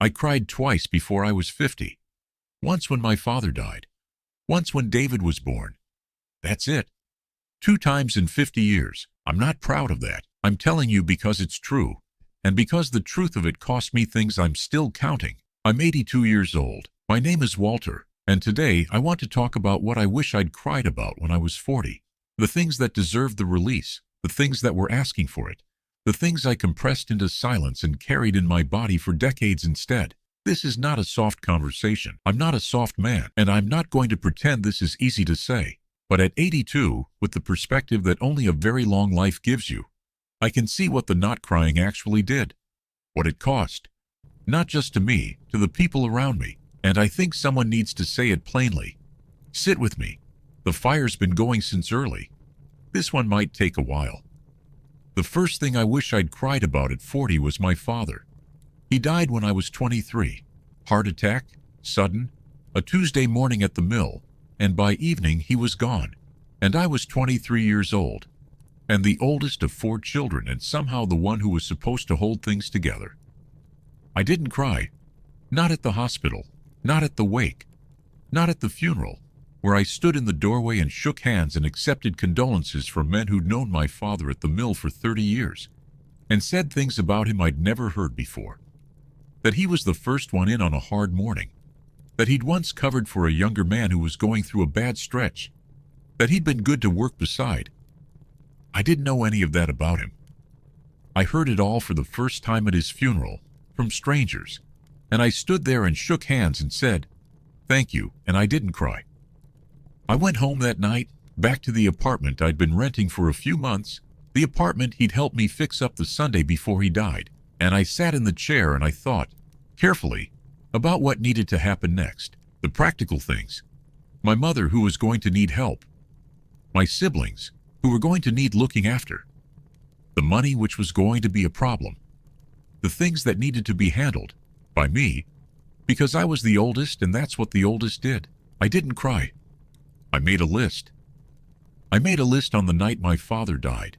I cried twice before I was 50. Once when my father died. Once when David was born. That's it. 2 times in 50 years. I'm not proud of that. I'm telling you because it's true. And because the truth of it cost me things I'm still counting. I'm 82 years old. My name is Walter. And today I want to talk about what I wish I'd cried about when I was 40. The things that deserved the release. The things that were asking for it. The things I compressed into silence and carried in my body for decades instead. This is not a soft conversation. I'm not a soft man, and I'm not going to pretend this is easy to say. But at 82, with the perspective that only a very long life gives you, I can see what the not crying actually did. What it cost. Not just to me, to the people around me. And I think someone needs to say it plainly. Sit with me. The fire's been going since early. This one might take a while. The first thing I wish I'd cried about at 40 was my father. He died when I was 23. Heart attack, sudden, a Tuesday morning at the mill, and by evening he was gone. And I was 23 years old, and the oldest of 4 children, and somehow the one who was supposed to hold things together. I didn't cry. Not at the hospital, not at the wake, not at the funeral, where I stood in the doorway and shook hands and accepted condolences from men who'd known my father at the mill for 30 years, and said things about him I'd never heard before. That he was the first one in on a hard morning. That he'd once covered for a younger man who was going through a bad stretch. That he'd been good to work beside. I didn't know any of that about him. I heard it all for the first time at his funeral, from strangers, and I stood there and shook hands and said, "Thank you," and I didn't cry. I went home that night, back to the apartment I'd been renting for a few months, the apartment he'd helped me fix up the Sunday before he died, and I sat in the chair and I thought, carefully, about what needed to happen next, the practical things. My mother, who was going to need help. My siblings, who were going to need looking after. The money, which was going to be a problem. The things that needed to be handled, by me, because I was the oldest and that's what the oldest did. I didn't cry. I made a list. I made a list on the night my father died.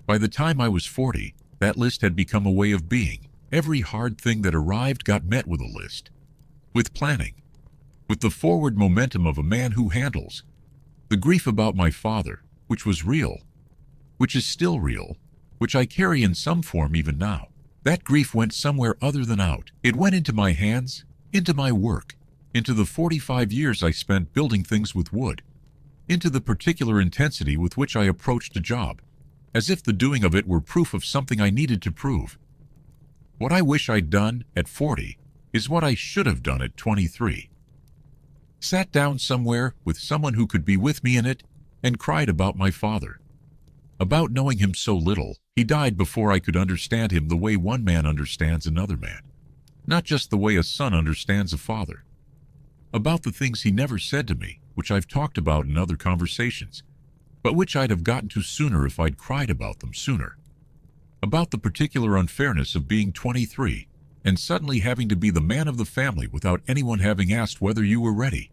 By the time I was 40, that list had become a way of being. Every hard thing that arrived got met with a list. With planning. With the forward momentum of a man who handles. The grief about my father, which was real, which is still real, which I carry in some form even now. That grief went somewhere other than out. It went into my hands, into my work, into the 45 years I spent building things with wood, into the particular intensity with which I approached a job, as if the doing of it were proof of something I needed to prove. What I wish I'd done at 40 is what I should have done at 23. Sat down somewhere with someone who could be with me in it and cried about my father. About knowing him so little. He died before I could understand him the way one man understands another man, not just the way a son understands a father. About the things he never said to me, which I've talked about in other conversations, but which I'd have gotten to sooner if I'd cried about them sooner. About the particular unfairness of being 23 and suddenly having to be the man of the family without anyone having asked whether you were ready.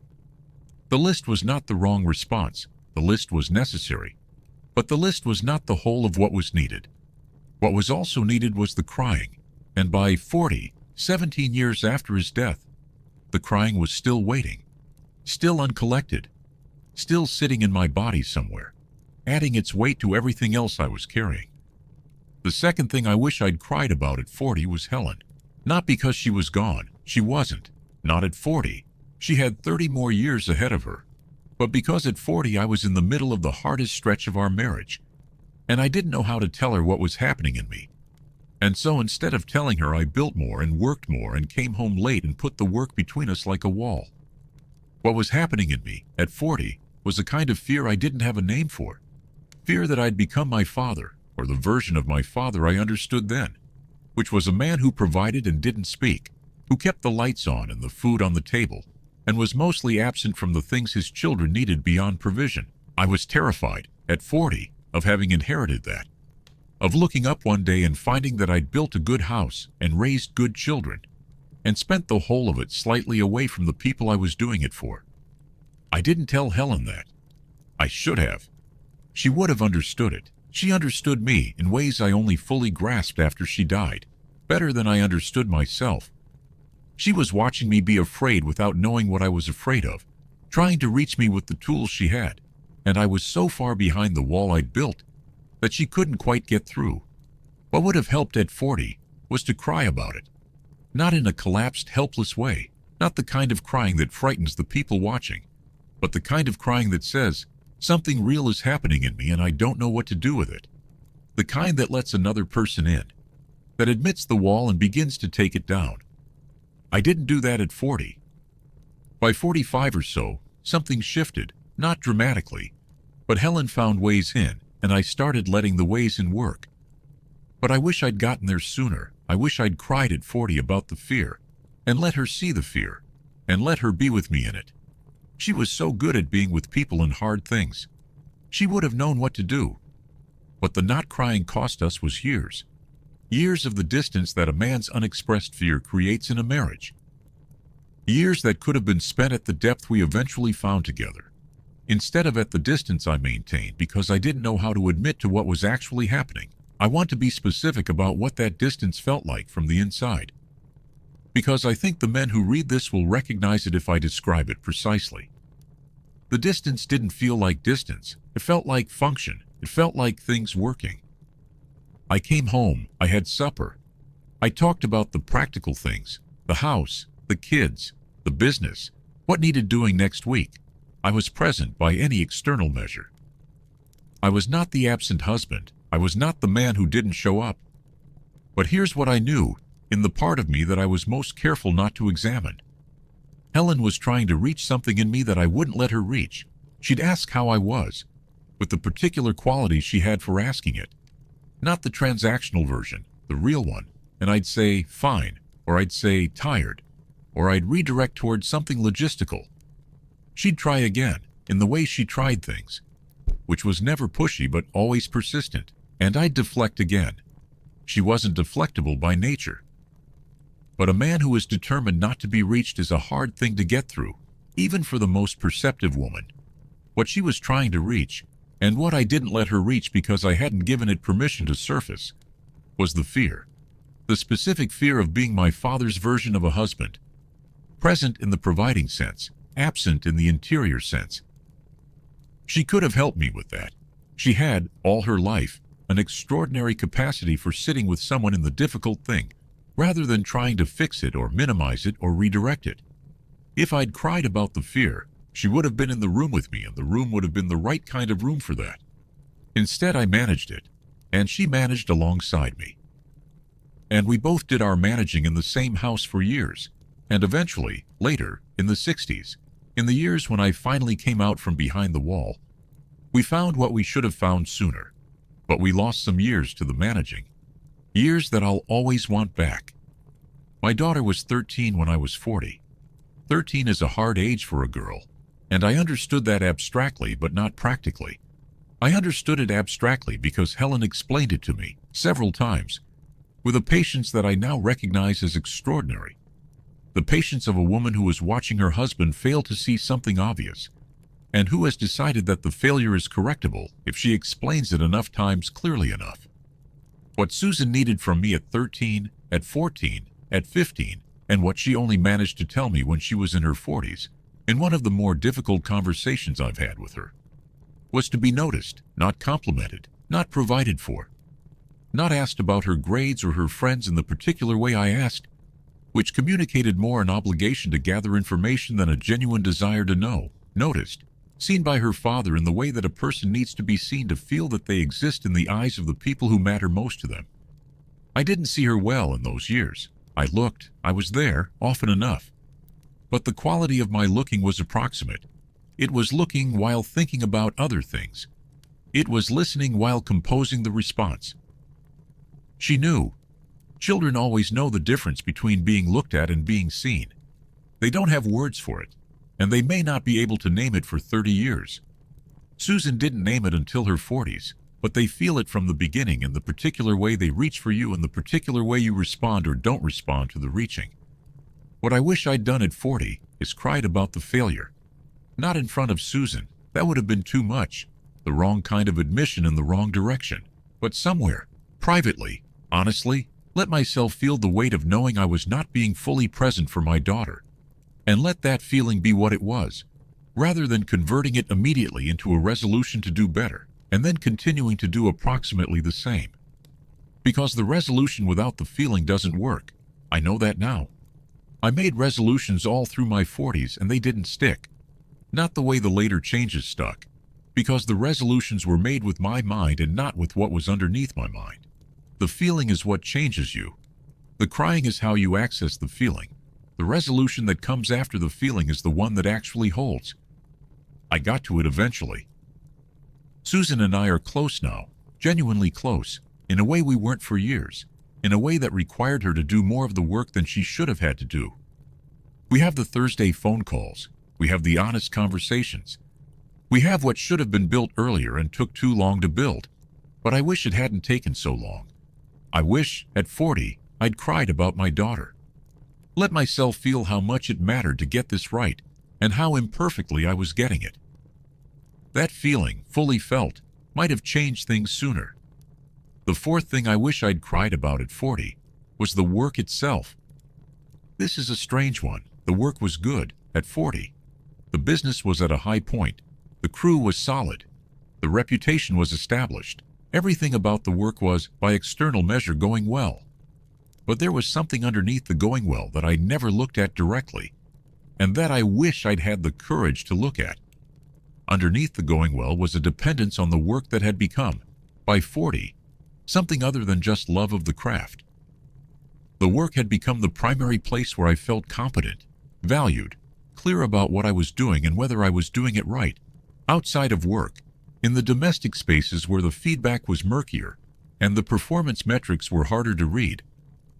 The list was not the wrong response. The list was necessary. But the list was not the whole of what was needed. What was also needed was the crying, and by 40, 17 years after his death, the crying was still waiting, still uncollected, still sitting in my body somewhere, adding its weight to everything else I was carrying. The second thing I wish I'd cried about at 40 was Helen. Not because she was gone. She wasn't. Not at 40. She had 30 more years ahead of her. But because at 40 I was in the middle of the hardest stretch of our marriage, and I didn't know how to tell her what was happening in me. And so instead of telling her, I built more and worked more and came home late and put the work between us like a wall. What was happening in me at 40 was a kind of fear I didn't have a name for. Fear that I'd become my father, or the version of my father I understood then, which was a man who provided and didn't speak, who kept the lights on and the food on the table, and was mostly absent from the things his children needed beyond provision. I was terrified, at 40, of having inherited that. Of looking up one day and finding that I'd built a good house and raised good children, and spent the whole of it slightly away from the people I was doing it for. I didn't tell Helen that. I should have. She would have understood it. She understood me in ways I only fully grasped after she died, better than I understood myself. She was watching me be afraid without knowing what I was afraid of, trying to reach me with the tools she had, and I was so far behind the wall I'd built that she couldn't quite get through. What would have helped at 40 was to cry about it. Not in a collapsed, helpless way, not the kind of crying that frightens the people watching, but the kind of crying that says, something real is happening in me and I don't know what to do with it. The kind that lets another person in, that admits the wall and begins to take it down. I didn't do that at 40. By 45 or so, something shifted, not dramatically, but Helen found ways in, and I started letting the ways in work. But I wish I'd gotten there sooner. I wish I'd cried at 40 about the fear, and let her see the fear, and let her be with me in it. She was so good at being with people in hard things. She would have known what to do. What the not crying cost us was years. Years of the distance that a man's unexpressed fear creates in a marriage. Years that could have been spent at the depth we eventually found together, instead of at the distance I maintained because I didn't know how to admit to what was actually happening. I want to be specific about what that distance felt like from the inside, because I think the men who read this will recognize it if I describe it precisely. The distance didn't feel like distance. It felt like function. It felt like things working. I came home. I had supper. I talked about the practical things, the house, the kids, the business, what needed doing next week. I was present by any external measure. I was not the absent husband. I was not the man who didn't show up. But here's what I knew, in the part of me that I was most careful not to examine. Helen was trying to reach something in me that I wouldn't let her reach. She'd ask how I was, with the particular qualities she had for asking it. Not the transactional version, the real one, and I'd say, fine, or I'd say, tired, or I'd redirect towards something logistical. She'd try again, in the way she tried things, which was never pushy but always persistent, and I'd deflect again. She wasn't deflectable by nature. But a man who is determined not to be reached is a hard thing to get through, even for the most perceptive woman. What she was trying to reach, and what I didn't let her reach because I hadn't given it permission to surface, was the fear. The specific fear of being my father's version of a husband, present in the providing sense, absent in the interior sense. She could have helped me with that. She had, all her life, an extraordinary capacity for sitting with someone in the difficult thing, rather than trying to fix it or minimize it or redirect it. If I'd cried about the fear, she would have been in the room with me, and the room would have been the right kind of room for that. Instead, I managed it, and she managed alongside me. And we both did our managing in the same house for years, and eventually, later, in the 60s, in the years when I finally came out from behind the wall, we found what we should have found sooner. But we lost some years to the managing. Years that I'll always want back. My daughter was 13 when I was 40. 13 is a hard age for a girl, and I understood that abstractly but not practically. I understood it abstractly because Helen explained it to me several times, with a patience that I now recognize as extraordinary. The patience of a woman who is watching her husband fail to see something obvious, and who has decided that the failure is correctable if she explains it enough times clearly enough. What Susan needed from me at 13, at 14, at 15, and what she only managed to tell me when she was in her 40s, in one of the more difficult conversations I've had with her, was to be noticed, not complimented, not provided for, not asked about her grades or her friends in the particular way I asked, which communicated more an obligation to gather information than a genuine desire to know, noticed, seen by her father in the way that a person needs to be seen to feel that they exist in the eyes of the people who matter most to them. I didn't see her well in those years. I looked, I was there, often enough. But the quality of my looking was approximate. It was looking while thinking about other things. It was listening while composing the response. She knew. Children always know the difference between being looked at and being seen. They don't have words for it, and they may not be able to name it for 30 years. Susan didn't name it until her 40s, but they feel it from the beginning in the particular way they reach for you and the particular way you respond or don't respond to the reaching. What I wish I'd done at 40 is cried about the failure. Not in front of Susan. That would have been too much. The wrong kind of admission in the wrong direction. But somewhere, privately, honestly, Let myself feel the weight of knowing I was not being fully present for my daughter, and let that feeling be what it was, rather than converting it immediately into a resolution to do better, and then continuing to do approximately the same. Because the resolution without the feeling doesn't work. I know that now. I made resolutions all through my 40s and they didn't stick. Not the way the later changes stuck, because the resolutions were made with my mind and not with what was underneath my mind. The feeling is what changes you. The crying is how you access the feeling. The resolution that comes after the feeling is the one that actually holds. I got to it eventually. Susan and I are close now, genuinely close, in a way we weren't for years, in a way that required her to do more of the work than she should have had to do. We have the Thursday phone calls. We have the honest conversations. We have what should have been built earlier and took too long to build. But I wish it hadn't taken so long. I wish, at 40, I'd cried about my daughter. Let myself feel how much it mattered to get this right, and how imperfectly I was getting it. That feeling, fully felt, might have changed things sooner. The fourth thing I wish I'd cried about at 40 was the work itself. This is a strange one. The work was good at 40. The business was at a high point. The crew was solid. The reputation was established. Everything about the work was, by external measure, going well. But there was something underneath the going well that I never looked at directly, and that I wish I'd had the courage to look at. Underneath the going well was a dependence on the work that had become, by 40, something other than just love of the craft. The work had become the primary place where I felt competent, valued, clear about what I was doing and whether I was doing it right. Outside of work, in the domestic spaces where the feedback was murkier and the performance metrics were harder to read,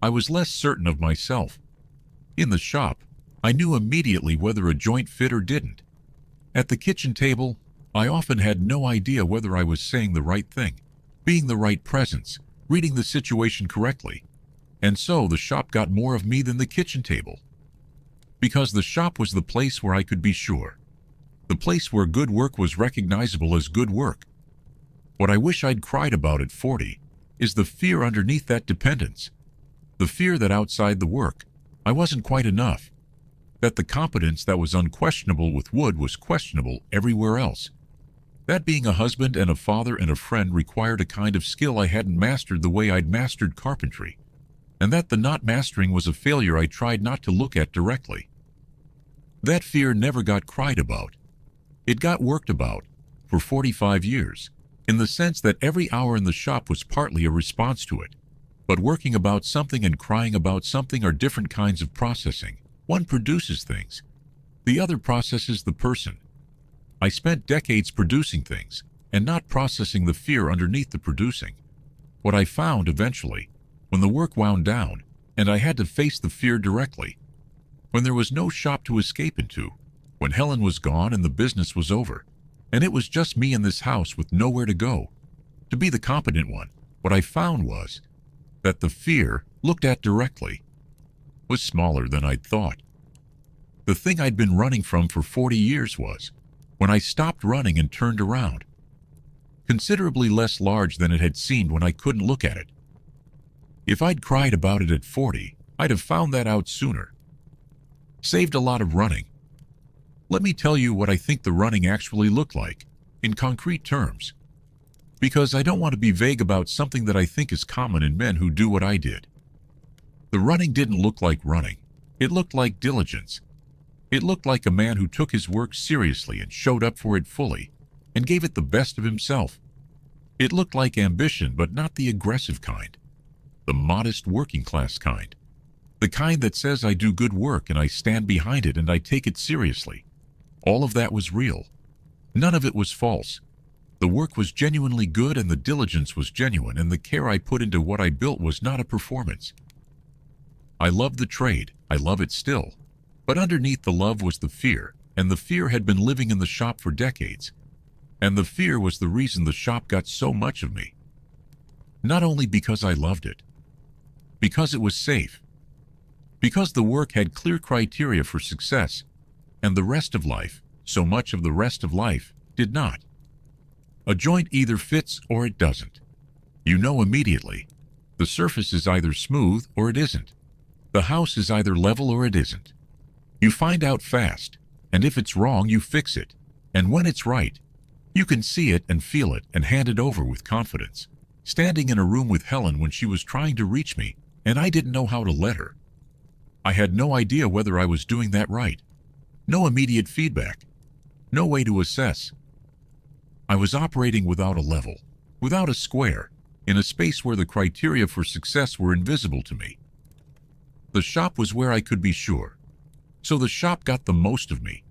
I was less certain of myself. In the shop, I knew immediately whether a joint fit or didn't. At the kitchen table, I often had no idea whether I was saying the right thing, being the right presence, reading the situation correctly. And so the shop got more of me than the kitchen table. Because the shop was the place where I could be sure. The place where good work was recognizable as good work. What I wish I'd cried about at 40 is the fear underneath that dependence. The fear that outside the work, I wasn't quite enough. That the competence that was unquestionable with wood was questionable everywhere else. That being a husband and a father and a friend required a kind of skill I hadn't mastered the way I'd mastered carpentry. And that the not mastering was a failure I tried not to look at directly. That fear never got cried about. It got worked about, for 45 years, in the sense that every hour in the shop was partly a response to it. But working about something and crying about something are different kinds of processing. One produces things. The other processes the person. I spent decades producing things, and not processing the fear underneath the producing. What I found eventually, when the work wound down, and I had to face the fear directly, when there was no shop to escape into, when Helen was gone and the business was over, and it was just me in this house with nowhere to go, to be the competent one, what I found was that the fear, looked at directly, was smaller than I'd thought. The thing I'd been running from for 40 years was, when I stopped running and turned around, considerably less large than it had seemed when I couldn't look at it. If I'd cried about it at 40, I'd have found that out sooner. Saved a lot of running. Let me tell you what I think the running actually looked like, in concrete terms. Because I don't want to be vague about something that I think is common in men who do what I did. The running didn't look like running. It looked like diligence. It looked like a man who took his work seriously and showed up for it fully, and gave it the best of himself. It looked like ambition, but not the aggressive kind. The modest working class kind. The kind that says I do good work and I stand behind it and I take it seriously. All of that was real. None of it was false. The work was genuinely good and the diligence was genuine, and the care I put into what I built was not a performance. I loved the trade. I love it still. But underneath the love was the fear, and the fear had been living in the shop for decades. And the fear was the reason the shop got so much of me. Not only because I loved it. Because it was safe. Because the work had clear criteria for success, and the rest of life, so much of the rest of life, did not. A joint either fits or it doesn't. You know immediately. The The surface is either smooth or it isn't. The house is either level or it isn't. You find out fast, and if it's wrong, you fix it. And when it's right, you can see it and feel it and hand it over with confidence. Standing in a room with Helen when she was trying to reach me, and I didn't know how to let her. I had no idea whether I was doing that right. No immediate feedback. No way to assess. I was operating without a level, without a square, in a space where the criteria for success were invisible to me. The shop was where I could be sure. So the shop got the most of me,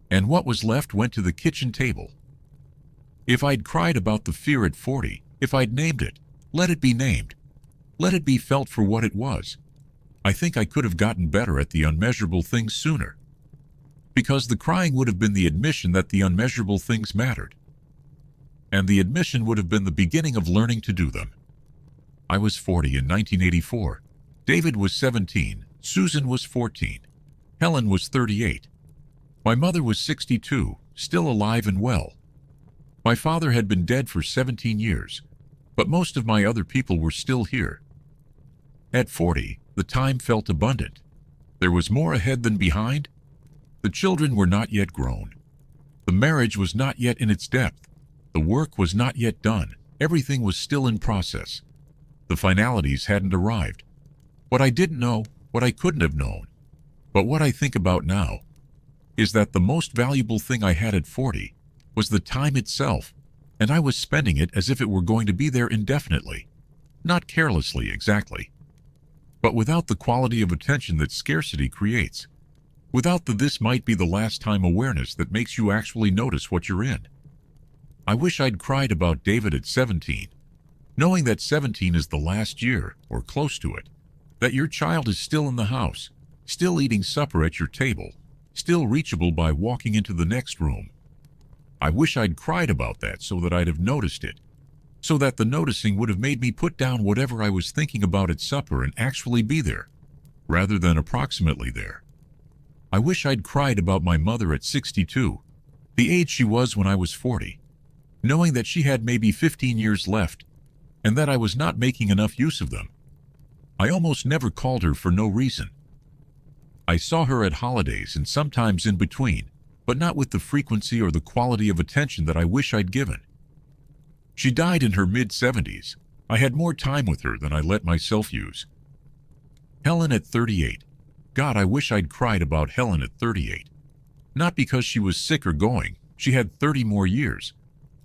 and what was left went to the kitchen table. If I'd cried about the fear at 40, if I'd named it, let it be named. Let it be felt for what it was. I think I could have gotten better at the unmeasurable things sooner. Because the crying would have been the admission that the unmeasurable things mattered. And the admission would have been the beginning of learning to do them. I was 40 in 1984. David was 17. Susan was 14. Helen was 38. My mother was 62, still alive and well. My father had been dead for 17 years, but most of my other people were still here. At 40, the time felt abundant. There was more ahead than behind. The children were not yet grown. The marriage was not yet in its depth. The work was not yet done. Everything was still in process. The finalities hadn't arrived. What I didn't know, what I couldn't have known, but what I think about now, is that the most valuable thing I had at 40 was the time itself, and I was spending it as if it were going to be there indefinitely. Not carelessly, exactly, but without the quality of attention that scarcity creates, without the this might be the last time awareness that makes you actually notice what you're in. I wish I'd cried about David at 17, knowing that 17 is the last year, or close to it, that your child is still in the house, still eating supper at your table, still reachable by walking into the next room. I wish I'd cried about that so that I'd have noticed it, so that the noticing would have made me put down whatever I was thinking about at supper and actually be there, rather than approximately there. I wish I'd cried about my mother at 62, the age she was when I was 40, knowing that she had maybe 15 years left, and that I was not making enough use of them. I almost never called her for no reason. I saw her at holidays and sometimes in between, but not with the frequency or the quality of attention that I wish I'd given. She died in her mid-70s. I had more time with her than I let myself use. Helen at 38. God, I wish I'd cried about Helen at 38. Not because she was sick or going, she had 30 more years,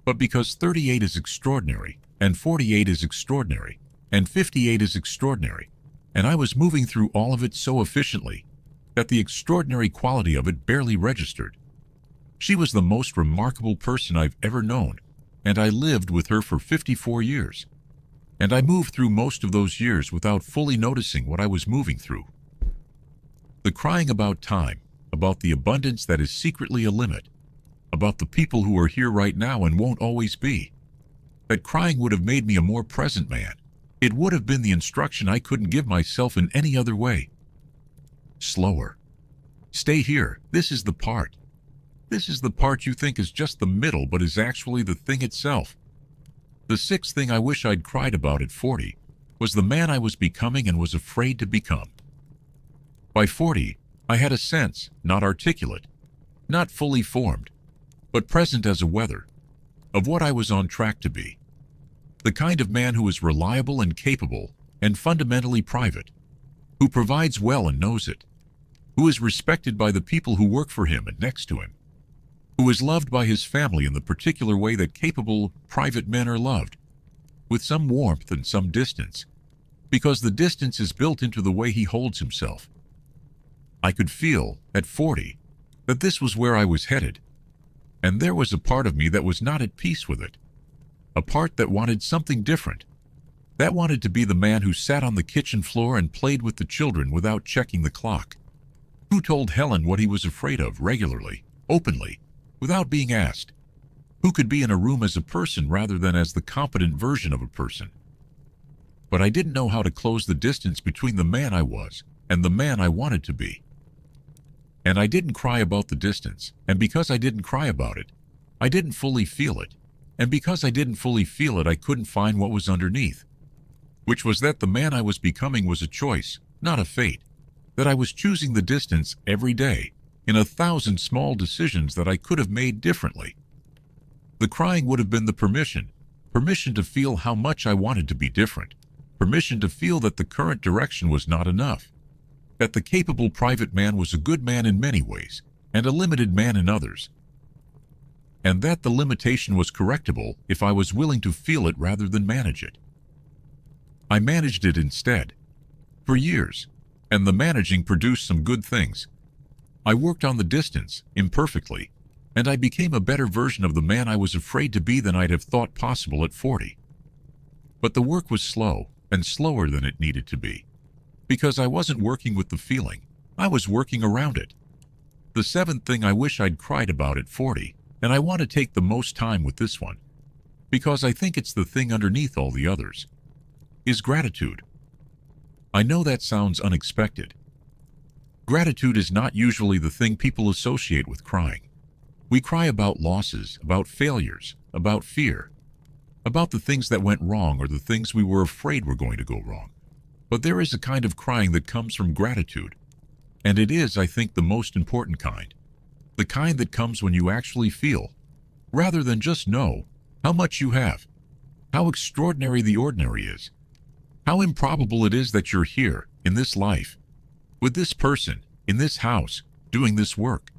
but because 38 is extraordinary, and 48 is extraordinary, and 58 is extraordinary, and I was moving through all of it so efficiently that the extraordinary quality of it barely registered. She was the most remarkable person I've ever known, and I lived with her for 54 years. And I moved through most of those years without fully noticing what I was moving through. The crying about time, about the abundance that is secretly a limit, about the people who are here right now and won't always be. That crying would have made me a more present man. It would have been the instruction I couldn't give myself in any other way. Slower. Stay here. This is the part. This is the part you think is just the middle but is actually the thing itself. The sixth thing I wish I'd cried about at 40 was the man I was becoming and was afraid to become. By 40, I had a sense, not articulate, not fully formed, but present as a weather, of what I was on track to be. The kind of man who is reliable and capable and fundamentally private, who provides well and knows it, who is respected by the people who work for him and next to him, who is loved by his family in the particular way that capable, private men are loved, with some warmth and some distance, because the distance is built into the way he holds himself. I could feel, at 40, that this was where I was headed, and there was a part of me that was not at peace with it, a part that wanted something different, that wanted to be the man who sat on the kitchen floor and played with the children without checking the clock, who told Helen what he was afraid of regularly, openly, without being asked, who could be in a room as a person rather than as the competent version of a person. But I didn't know how to close the distance between the man I was and the man I wanted to be. And I didn't cry about the distance, and because I didn't cry about it, I didn't fully feel it, and because I didn't fully feel it, I couldn't find what was underneath, which was that the man I was becoming was a choice, not a fate, that I was choosing the distance every day in 1,000 small decisions that I could have made differently. The crying would have been the permission to feel how much I wanted to be different, permission to feel that the current direction was not enough, that the capable private man was a good man in many ways and a limited man in others, and that the limitation was correctable if I was willing to feel it rather than manage it. I managed it instead, for years, and the managing produced some good things. I worked on the distance, imperfectly, and I became a better version of the man I was afraid to be than I'd have thought possible at 40. But the work was slow, and slower than it needed to be, because I wasn't working with the feeling, I was working around it. The seventh thing I wish I'd cried about at 40, and I want to take the most time with this one, because I think it's the thing underneath all the others, is gratitude. I know that sounds unexpected. Gratitude is not usually the thing people associate with crying. We cry about losses, about failures, about fear, about the things that went wrong or the things we were afraid were going to go wrong. But there is a kind of crying that comes from gratitude, and it is, I think, the most important kind. The kind that comes when you actually feel, rather than just know, how much you have, how extraordinary the ordinary is, how improbable it is that you're here, in this life, with this person, in this house, doing this work.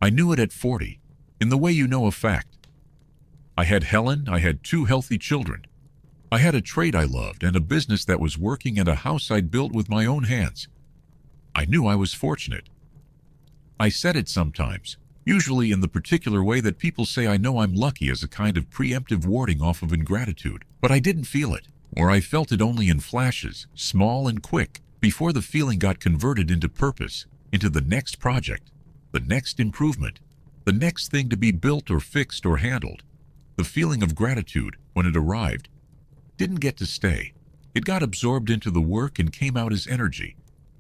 I knew it at 40, in the way you know a fact. I had Helen, I had 2 healthy children. I had a trade I loved and a business that was working and a house I'd built with my own hands. I knew I was fortunate. I said it sometimes, usually in the particular way that people say I know I'm lucky as a kind of preemptive warding off of ingratitude, but I didn't feel it, or I felt it only in flashes, small and quick, before the feeling got converted into purpose, into the next project, the next improvement, the next thing to be built or fixed or handled. The feeling of gratitude, when it arrived, didn't get to stay. It got absorbed into the work and came out as energy,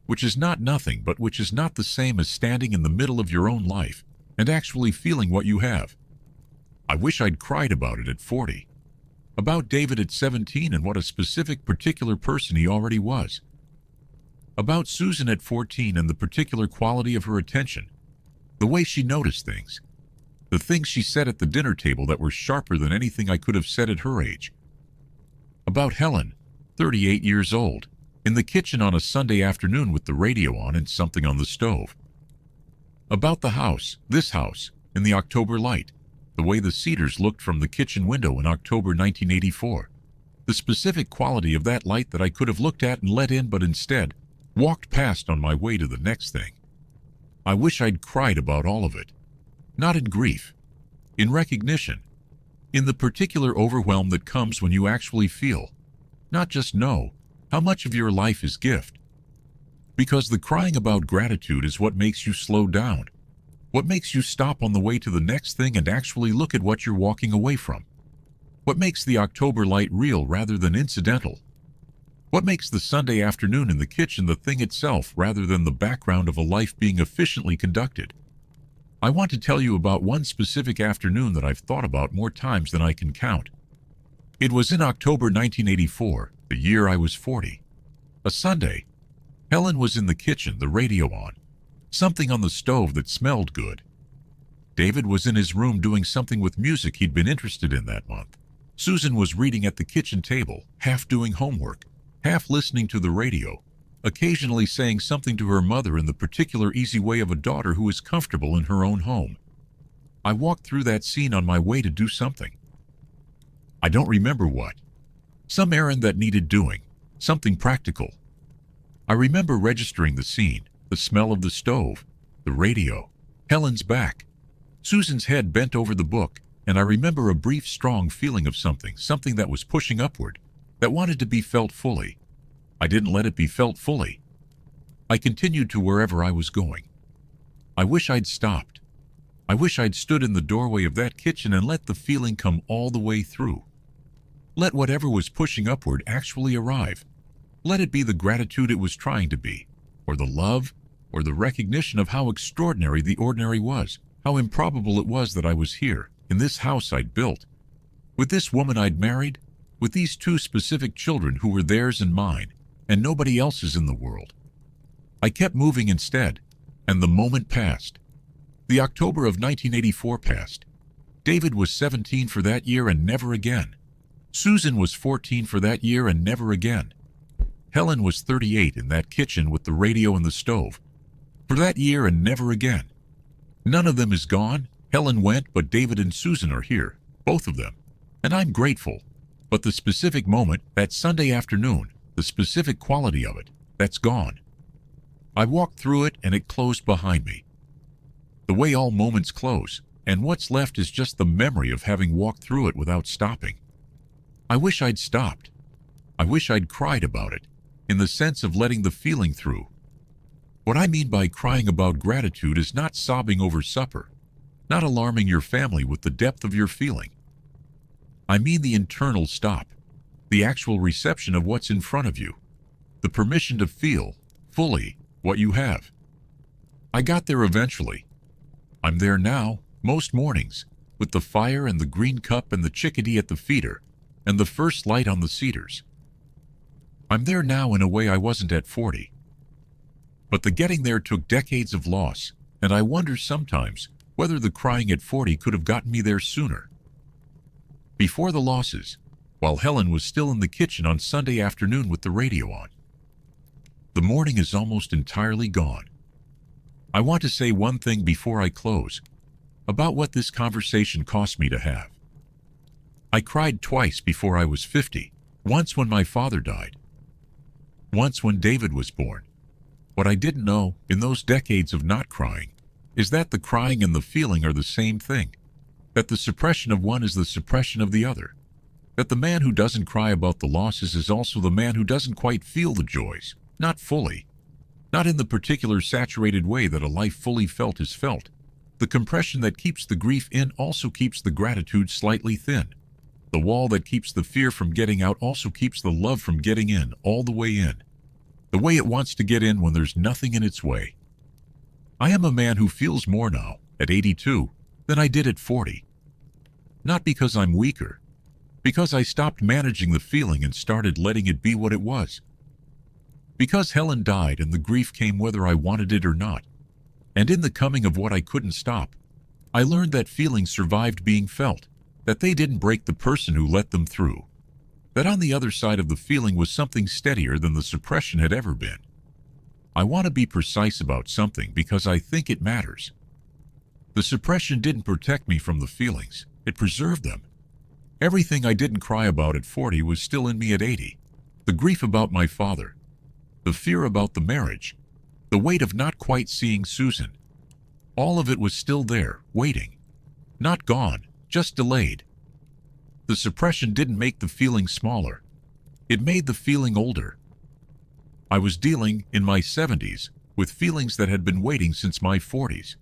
which is not nothing, but which is not the same as standing in the middle of your own life and actually feeling what you have. I wish I'd cried about it at 40. About David at 17 and what a specific particular person he already was. About Susan at 14 and the particular quality of her attention, the way she noticed things, the things she said at the dinner table that were sharper than anything I could have said at her age. About Helen, 38 years old, in the kitchen on a Sunday afternoon with the radio on and something on the stove. About the house, this house, in the October light, the way the cedars looked from the kitchen window in October 1984. The specific quality of that light that I could have looked at and let in but instead walked past on my way to the next thing. I wish I'd cried about all of it. Not in grief, in recognition, in the particular overwhelm that comes when you actually feel, not just know, how much of your life is gift. Because the crying about gratitude is what makes you slow down, what makes you stop on the way to the next thing and actually look at what you're walking away from, what makes the October light real rather than incidental, what makes the Sunday afternoon in the kitchen the thing itself rather than the background of a life being efficiently conducted. I want to tell you about one specific afternoon that I've thought about more times than I can count. It was in October 1984, the year I was 40. A Sunday. Helen was in the kitchen, the radio on, something on the stove that smelled good. David was in his room doing something with music he'd been interested in that month. Susan was reading at the kitchen table, half doing homework, half listening to the radio, occasionally saying something to her mother in the particular easy way of a daughter who is comfortable in her own home. I walked through that scene on my way to do something. I don't remember what. Some errand that needed doing, something practical. I remember registering the scene, the smell of the stove, the radio, Helen's back, Susan's head bent over the book, and I remember a brief, strong feeling of something that was pushing upward, that wanted to be felt fully. I didn't let it be felt fully. I continued to wherever I was going. I wish I'd stopped. I wish I'd stood in the doorway of that kitchen and let the feeling come all the way through. Let whatever was pushing upward actually arrive. Let it be the gratitude it was trying to be, or the love, or the recognition of how extraordinary the ordinary was, how improbable it was that I was here, in this house I'd built, with this woman I'd married, with these two specific children who were theirs and mine, and nobody else's in the world. I kept moving instead, and the moment passed. The October of 1984 passed. David was 17 for that year and never again. Susan was 14 for that year and never again. Helen was 38 in that kitchen with the radio and the stove. For that year and never again. None of them is gone. Helen went, but David and Susan are here, both of them. And I'm grateful. But the specific moment, that Sunday afternoon, the specific quality of it, that's gone. I walked through it and it closed behind me. The way all moments close, and what's left is just the memory of having walked through it without stopping. I wish I'd stopped. I wish I'd cried about it, in the sense of letting the feeling through. What I mean by crying about gratitude is not sobbing over supper, not alarming your family with the depth of your feeling. I mean the internal stop, the actual reception of what's in front of you, the permission to feel, fully, what you have. I got there eventually. I'm there now, most mornings, with the fire and the green cup and the chickadee at the feeder, and the first light on the cedars. I'm there now in a way I wasn't at 40. But the getting there took decades of loss, and I wonder sometimes whether the crying at 40 could have gotten me there sooner. Before the losses, while Helen was still in the kitchen on Sunday afternoon with the radio on. The morning is almost entirely gone. I want to say one thing before I close, about what this conversation cost me to have. I cried twice before I was 50, once when my father died, once when David was born. What I didn't know, in those decades of not crying, is that the crying and the feeling are the same thing, that the suppression of one is the suppression of the other, that the man who doesn't cry about the losses is also the man who doesn't quite feel the joys, not fully, not in the particular saturated way that a life fully felt is felt. The compression that keeps the grief in also keeps the gratitude slightly thin. The wall that keeps the fear from getting out also keeps the love from getting in, all the way in. The way it wants to get in when there's nothing in its way. I am a man who feels more now, at 82, than I did at 40. Not because I'm weaker, because I stopped managing the feeling and started letting it be what it was. Because Helen died and the grief came whether I wanted it or not. And in the coming of what I couldn't stop, I learned that feelings survived being felt, that they didn't break the person who let them through, that on the other side of the feeling was something steadier than the suppression had ever been. I want to be precise about something because I think it matters. The suppression didn't protect me from the feelings, it preserved them. Everything I didn't cry about at 40 was still in me at 80. The grief about my father, the fear about the marriage, the weight of not quite seeing Susan. All of it was still there, waiting. Not gone, just delayed. The suppression didn't make the feeling smaller. It made the feeling older. I was dealing, in my 70s, with feelings that had been waiting since my 40s.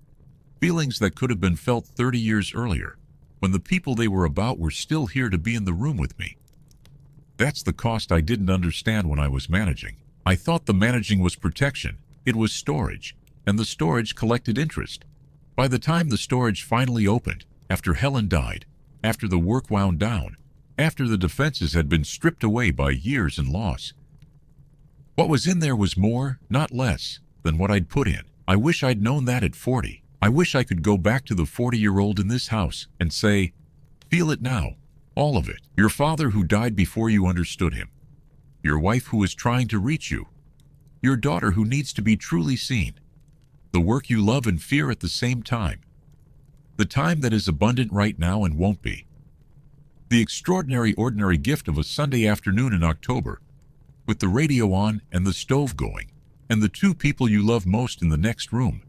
Feelings that could have been felt 30 years earlier, when the people they were about were still here to be in the room with me. That's the cost I didn't understand when I was managing. I thought the managing was protection. It was storage, and the storage collected interest. By the time the storage finally opened, after Helen died, after the work wound down, after the defenses had been stripped away by years and loss, what was in there was more, not less, than what I'd put in. I wish I'd known that at 40. I wish I could go back to the 40-year-old in this house and say, feel it now, all of it. Your father who died before you understood him. Your wife who is trying to reach you. Your daughter who needs to be truly seen. The work you love and fear at the same time. The time that is abundant right now and won't be. The extraordinary ordinary gift of a Sunday afternoon in October, with the radio on and the stove going, and the two people you love most in the next room.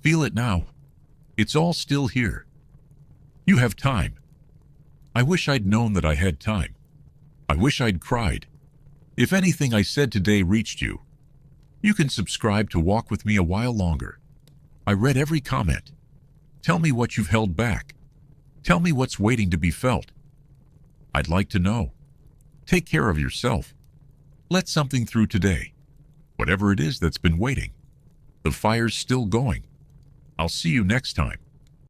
Feel it now. It's all still here. You have time. I wish I'd known that I had time. I wish I'd cried. If anything I said today reached you, you can subscribe to walk with me a while longer. I read every comment. Tell me what you've held back. Tell me what's waiting to be felt. I'd like to know. Take care of yourself. Let something through today. Whatever it is that's been waiting. The fire's still going. I'll see you next time.